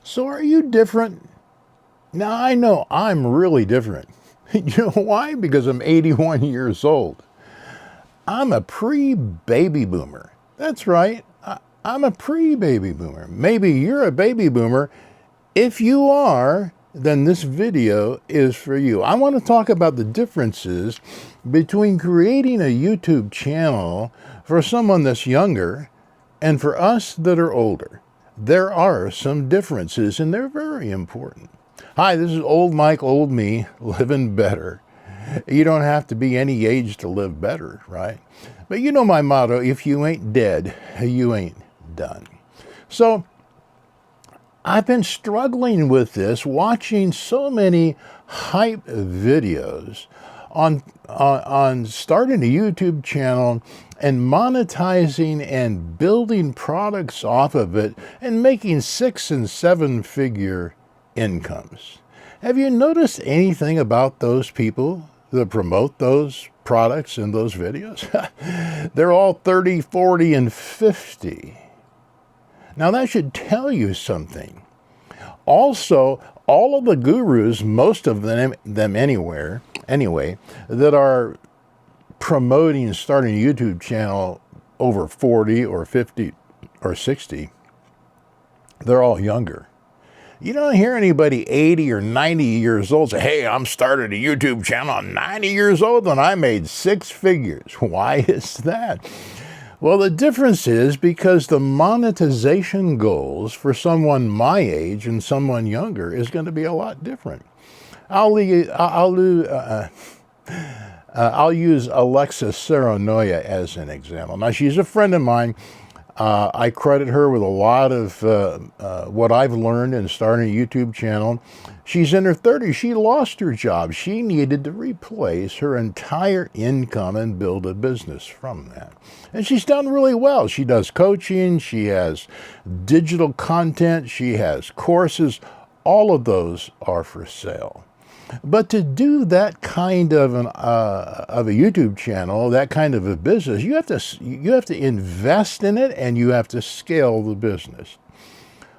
So are you different? Now I know I'm really different. You know why? Because I'm 81 years old. I'm a pre-baby boomer. That's right. I'm a pre-baby boomer. Maybe you're a baby boomer. If you are, then this video is for you. I want to talk about the differences between creating a YouTube channel for someone that's younger and for us that are older. There are some differences, and they're very important. Hi, this is Old Mike, Old Me, living better. You don't have to be any age to live better, right? But you know my motto, if you ain't dead, you ain't done. So I've been struggling with this, watching so many hype videos on starting a YouTube channel and monetizing and building products off of it and making 6- and 7-figure incomes. Have you noticed anything about those people that promote those products in those videos? They're all 30, 40, and 50. Now that should tell you something. Also, all of the gurus, most of them anyway, that are promoting starting a YouTube channel over 40 or 50 or 60, they're all younger. You don't hear anybody 80 or 90 years old say, hey, I'm starting a YouTube channel. I'm 90 years old and I made 6 figures. Why is that? Well, the difference is because the monetization goals for someone my age and someone younger is going to be a lot different. I'll use Alexis Serenoya as an example. Now, she's a friend of mine. I credit her with a lot of what I've learned in starting a YouTube channel. She's in her 30s. She lost her job. She needed to replace her entire income and build a business from that. And she's done really well. She does coaching. She has digital content. She has courses. All of those are for sale. But to do that kind of a YouTube channel, that kind of a business, you have to invest in it and you have to scale the business.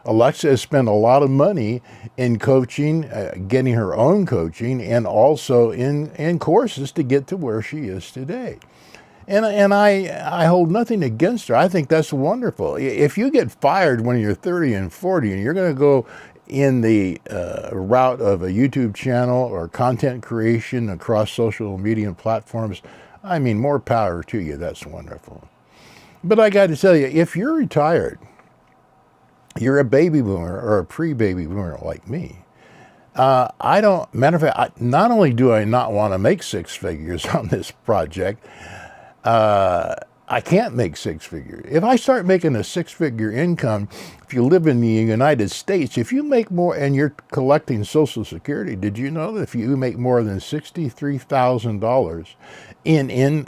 Alexa has spent a lot of money in coaching, getting her own coaching, and also in courses to get to where she is today. And I hold nothing against her. I think that's wonderful. If you get fired when you're 30 and 40 and you're going to go in the route of a YouTube channel or content creation across social media platforms, I mean, more power to you. That's wonderful. But I got to tell you, if you're retired, you're a baby boomer or a pre-baby boomer like me, matter of fact, not only do I not want to make 6 figures on this project, I can't make 6 figures. If I start making a 6-figure income, if you live in the United States, if you make more and you're collecting Social Security, did you know that if you make more than $63,000 in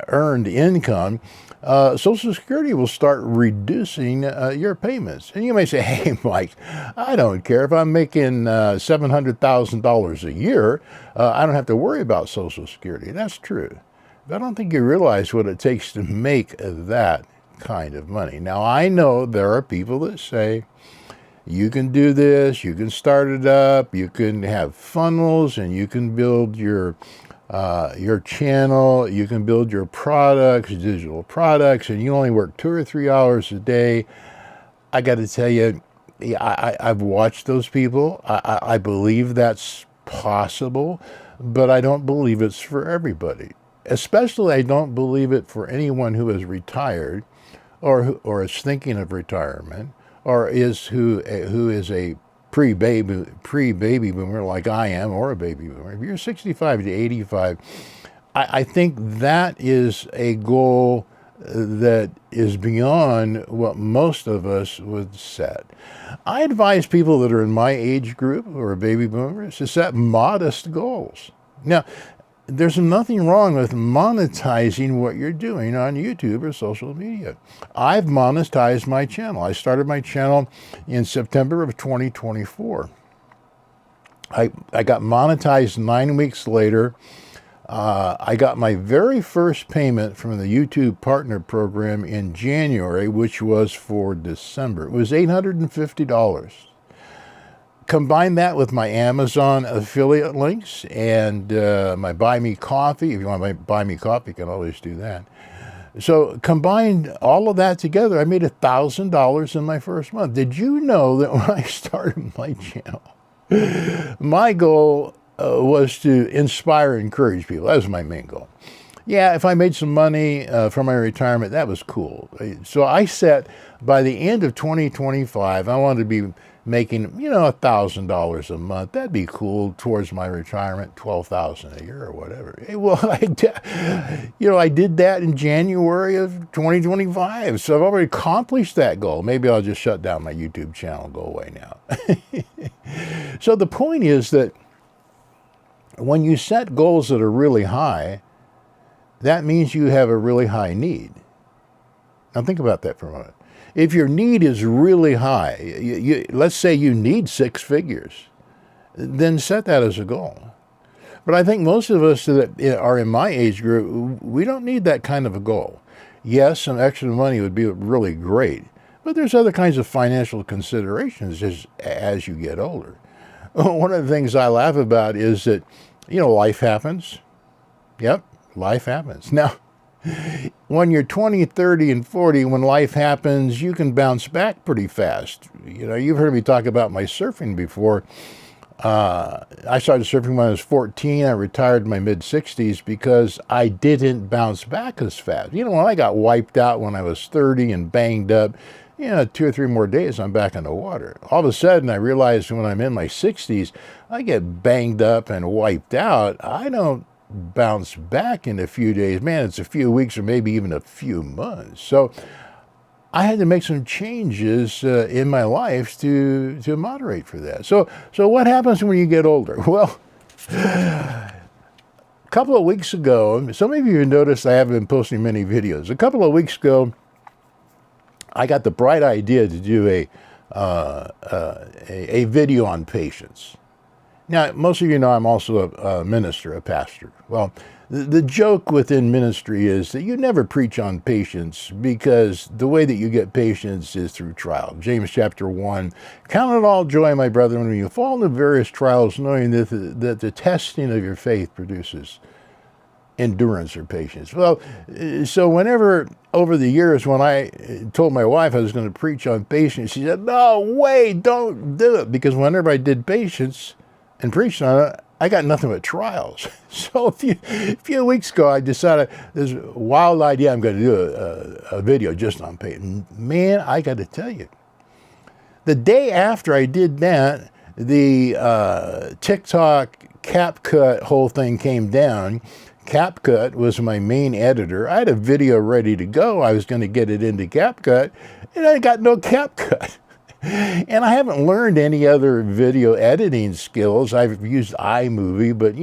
earned income, Social Security will start reducing your payments? And you may say, hey, Mike, I don't care. If I'm making $700,000 a year, I don't have to worry about Social Security. That's true. But I don't think you realize what it takes to make that kind of money. Now, I know there are people that say, you can do this, you can start it up, you can have funnels, and you can build your channel, you can build your products, digital products, and you only work 2 or 3 hours a day. I got to tell you, I've watched those people. I believe that's possible, but I don't believe it's for everybody. Especially, I don't believe it for anyone who is retired, or is thinking of retirement, or who is a pre-baby boomer like I am, or a baby boomer. If you're 65 to 85, I think that is a goal that is beyond what most of us would set. I advise people that are in my age group, who are baby boomers, to set modest goals. Now, there's nothing wrong with monetizing what you're doing on YouTube or social media. I've monetized my channel. I started my channel in September of 2024. I got monetized 9 weeks later. I got my very first payment from the YouTube Partner Program in January, which was for December. It was $850. Combine that with my Amazon affiliate links and my Buy Me Coffee. If you want to buy me coffee, you can always do that. So combined all of that together, I made $1,000 in my first month. Did you know that when I started my channel, my goal was to inspire and encourage people? That was my main goal. Yeah, if I made some money from my retirement, that was cool. So I set, by the end of 2025, I wanted to be making, $1,000 a month. That'd be cool towards my retirement, $12,000 a year or whatever. Well, I did that in January of 2025. So I've already accomplished that goal. Maybe I'll just shut down my YouTube channel and go away now. So the point is that when you set goals that are really high, that means you have a really high need. Now think about that for a moment. If your need is really high, let's say you need 6 figures, then set that as a goal. But I think most of us that are in my age group, we don't need that kind of a goal. Yes, some extra money would be really great, but there's other kinds of financial considerations as you get older. One of the things I laugh about is that, life happens. Yep, life happens. Now, when you're 20, 30, and 40, when life happens, you can bounce back pretty fast. You've heard me talk about my surfing before. I started surfing when I was 14. I retired in my mid-60s because I didn't bounce back as fast. When I got wiped out when I was 30 and banged up, 2 or 3 more days, I'm back in the water. All of a sudden, I realized when I'm in my 60s, I get banged up and wiped out. I don't bounce back in a few days. Man, it's a few weeks or maybe even a few months. So I had to make some changes in my life to moderate for that. So what happens when you get older? Well, a couple of weeks ago, some of you noticed I haven't been posting many videos. A couple of weeks ago, I got the bright idea to do a video on patience. Now, most of you know I'm also a minister, a pastor. Well, the joke within ministry is that you never preach on patience because the way that you get patience is through trial. James chapter 1, count it all joy, my brethren, when you fall into various trials, knowing that the testing of your faith produces endurance or patience. Well, so whenever over the years when I told my wife I was going to preach on patience, she said, no, wait, don't do it. Because whenever I did patience and preached on it, I got nothing but trials. So a few weeks ago, I decided this wild idea, I'm going to do a video just on patience. Man, I got to tell you, the day after I did that, the TikTok CapCut whole thing came down. CapCut was my main editor. I had a video ready to go. I was going to get it into CapCut, and I got no CapCut. And I haven't learned any other video editing skills. I've used iMovie, but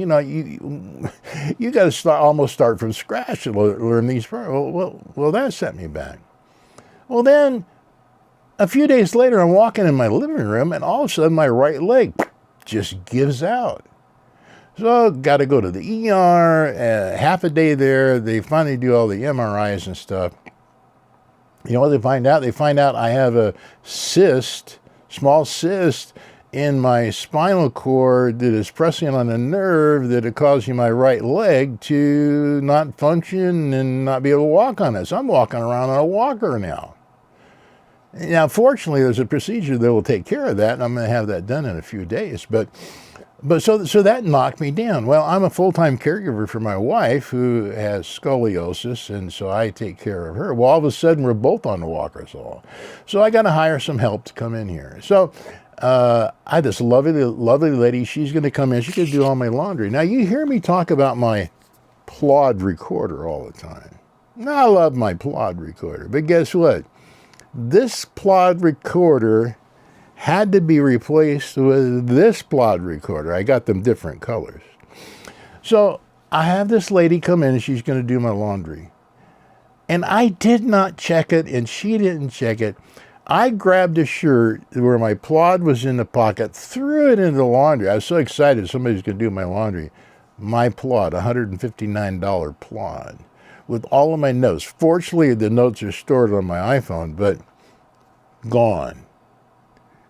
you got to almost start from scratch to learn these. Well, that set me back. Well, then a few days later, I'm walking in my living room, and all of a sudden, my right leg just gives out. So got to go to the ER, half a day there. They finally do all the MRIs and stuff. You know what they find out? They find out I have a cyst, small cyst, in my spinal cord that is pressing on a nerve that is causing my right leg to not function and not be able to walk on it. So I'm walking around on a walker now. Now, fortunately, there's a procedure that will take care of that, and I'm going to have that done in a few days. But so that knocked me down. Well, I'm a full-time caregiver for my wife who has scoliosis, and so I take care of her. Well, all of a sudden, we're both on the walker. So I got to hire some help to come in here. So I had this lovely lady. She's going to come in. She's going to do all my laundry. Now, you hear me talk about my Plod recorder all the time. Now, I love my Plod recorder, but guess what? This Plod recorder had to be replaced with this Plod recorder. I got them different colors. So I have this lady come in and she's going to do my laundry. And I did not check it and she didn't check it. I grabbed a shirt where my Plod was in the pocket, threw it in the laundry. I was so excited somebody's going to do my laundry. my plot, $159 plot, with all of my notes. Fortunately, the notes are stored on my iPhone, but gone.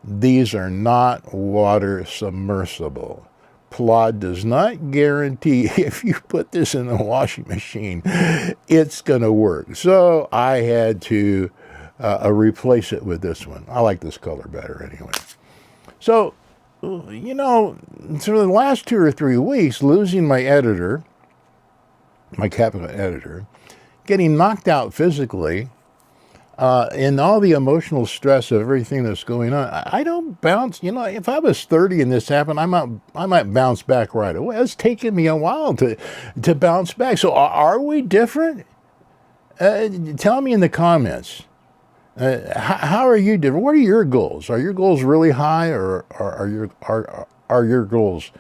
These are not water submersible. Plot does not guarantee if you put this in the washing machine, it's going to work. So I had to replace it with this one. I like this color better anyway. So, you know, for the last 2 or 3 weeks, losing my editor, my capital editor, getting knocked out physically, and all the emotional stress of everything that's going on, I don't bounce. You know, if I was 30 and this happened, I might bounce back right away. It's taken me a while to bounce back. So are we different? Tell me in the comments. How are you different? What are your goals? Are your goals really high, or are your goals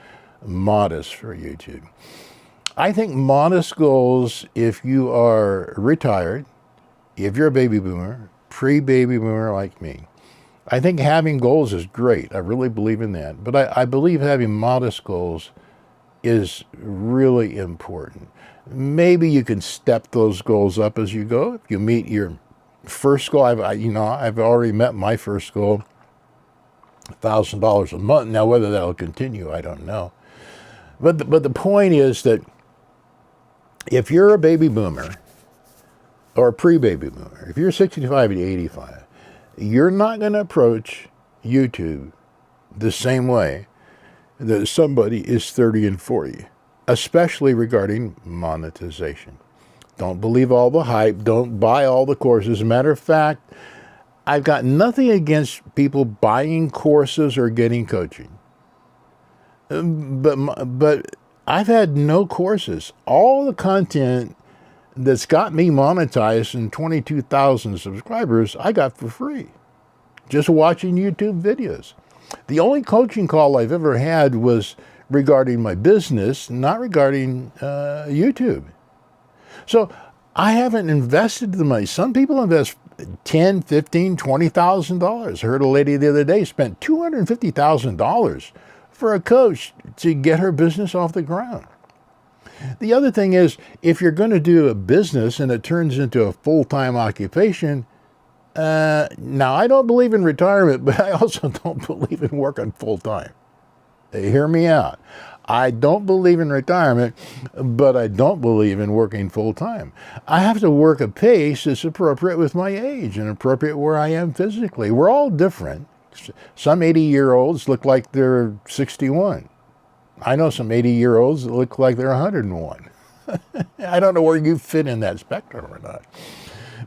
modest for YouTube? I think modest goals, if you are retired, if you're a baby boomer, pre-baby boomer like me, I think having goals is great. I really believe in that. But I believe having modest goals is really important. Maybe you can step those goals up as you go. If you meet your first goal, I've already met my first goal, $1,000 a month. Now, whether that'll continue, I don't know. But the point is that if you're a baby boomer or a pre-baby boomer, if you're 65 to 85, you're not going to approach YouTube the same way that somebody is 30 and 40, especially regarding monetization. Don't believe all the hype. Don't buy all the courses. As a matter of fact, I've got nothing against people buying courses or getting coaching. But I've had no courses. All the content that's got me monetized and 22,000 subscribers, I got for free. Just watching YouTube videos. The only coaching call I've ever had was regarding my business, not regarding YouTube. So I haven't invested the money. Some people invest $10,000, $15,000, $20,000. I heard a lady the other day spent $250,000 for a coach to get her business off the ground. The other thing is, if you're going to do a business and it turns into a full-time occupation, now I don't believe in retirement, but I also don't believe in working full-time. Hear me out. I don't believe in retirement, but I don't believe in working full-time. I have to work a pace that's appropriate with my age and appropriate where I am physically. We're all different. Some 80-year-olds look like they're 61. I know some 80-year-olds that look like they're 101. I don't know where you fit in that spectrum or not.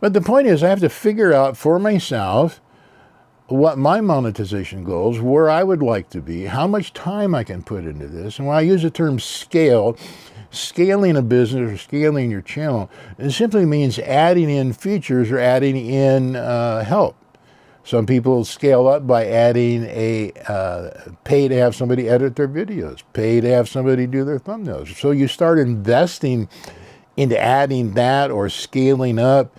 But the point is, I have to figure out for myself what my monetization goals, where I would like to be, how much time I can put into this. And when I use the term scale, scaling a business or scaling your channel, it simply means adding in features or adding in help. Some people scale up by adding pay to have somebody edit their videos, pay to have somebody do their thumbnails. So you start investing into adding that or scaling up,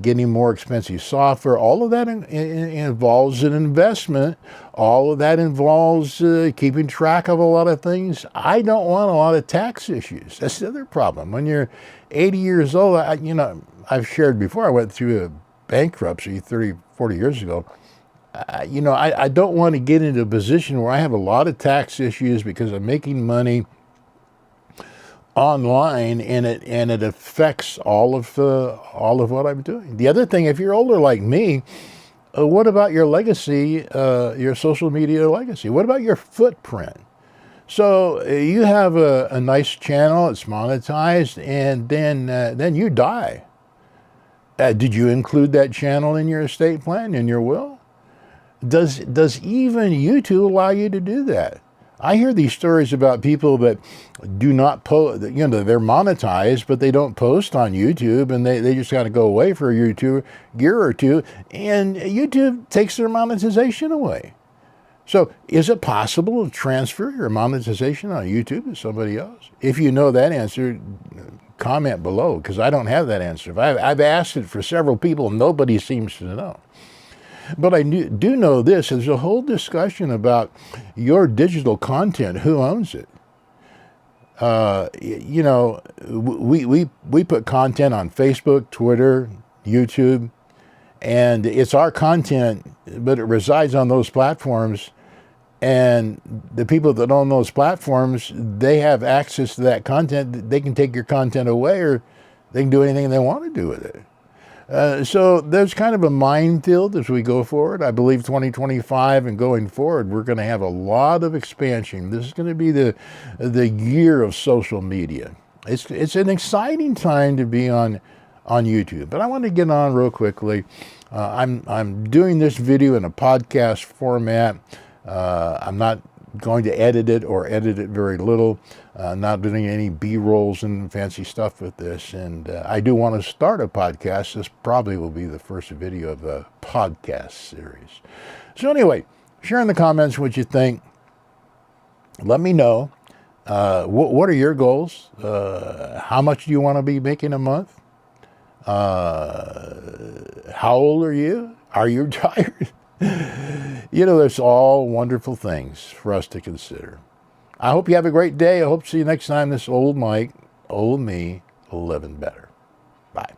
getting more expensive software. All of that involves an investment. All of that involves keeping track of a lot of things. I don't want a lot of tax issues. That's the other problem. When you're 80 years old, I've shared before, I went through a bankruptcy 30, 40 years ago. I don't want to get into a position where I have a lot of tax issues because I'm making money online and it affects all of what I'm doing. The other thing, if you're older like me, what about your legacy, your social media legacy? What about your footprint? So you have a nice channel, it's monetized, and then you die. Did you include that channel in your estate plan, in your will? Does even YouTube allow you to do that? I hear these stories about people that do not post, they're monetized, but they don't post on YouTube, and they just got to go away for a year or two, and YouTube takes their monetization away. So is it possible to transfer your monetization on YouTube to somebody else? If you know that answer, comment below, because I don't have that answer. I've asked it for several people, and nobody seems to know. But I do know this. There's a whole discussion about your digital content, who owns it. You know, we put content on Facebook, Twitter, YouTube, and it's our content, but it resides on those platforms. And the people that own those platforms, they have access to that content. They can take your content away, or they can do anything they want to do with it. So there's kind of a minefield as we go forward. I believe 2025 and going forward, we're going to have a lot of expansion. This is going to be the year of social media. It's an exciting time to be on YouTube. But I want to get on real quickly. I'm doing this video in a podcast format. I'm not going to edit it or edit it very little. Not doing any B-rolls and fancy stuff with this. And I do want to start a podcast. This probably will be the first video of a podcast series. So anyway, share in the comments what you think. Let me know. What are your goals? How much do you want to be making a month? How old are you? Are you retired? You know, there's all wonderful things for us to consider. I hope you have a great day. I hope to see you next time. This old Mike, old me, living better. Bye.